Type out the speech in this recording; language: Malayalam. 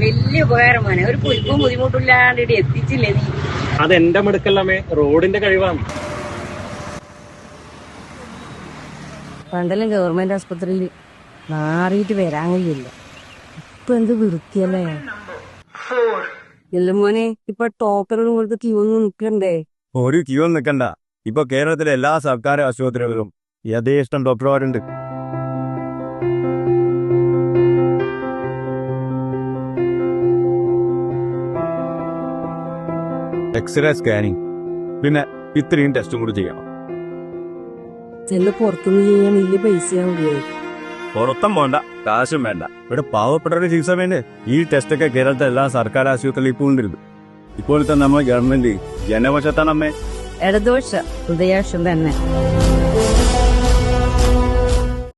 വലിയ ഉപകാരം മോനെ. ഒരു പുൽപ്പും ബുദ്ധിമുട്ടില്ലാണ്ട് ഇവിടെ എത്തിച്ചില്ലേ നീ. അതെന്റെ മെടുക്കല്ലമ്മേ, റോഡിന്റെ കഴിവാണ്. പണ്ടെല്ലാം ഗവൺമെന്റ് ആസ്പത്രിയിൽ നാറിയിട്ട് വരാൻ കഴിയില്ല. ഇപ്പൊ എന്ത് വൃത്തിയല്ലേ. എല്ലാം മോനെ, ഇപ്പൊ ടോക്കറും കൊടുത്ത് ക്യൂ ഒന്നും നിൽക്കണ്ടേ? ഒരു ക്യൂ നിൽക്കണ്ട. ഇപ്പൊ കേരളത്തിലെ എല്ലാ സർക്കാർ ആശുപത്രികളിലും യഥേഷ്ടം ഡോക്ടർമാരുണ്ട്. എക്സ്റേ, സ്കാനിങ്, പിന്നെ ഇത്രയും ടെസ്റ്റും കൂടി ചെയ്യണം. ചെല്ല് പുറത്തുനിന്ന് ചെയ്യാൻ വലിയ പൈസയാവും. പുറത്തും പോണ്ട, കാശും വേണ്ട. ഇവിടെ പാവപ്പെട്ടവരുടെ ചികിത്സ വേണ്ടേ? ഈ ടെസ്റ്റൊക്കെ കേരളത്തിലെ എല്ലാ സർക്കാർ ആശുപത്രികളിൽ ഇപ്പോൾ ഉണ്ടിരുന്നു. ഇപ്പോഴത്തെ നമ്മുടെ ഗവൺമെന്റ് ജനപക്ഷത്താണമ്മേ. ഇടദോഷ ഹൃദയാക്ഷം തന്നെ.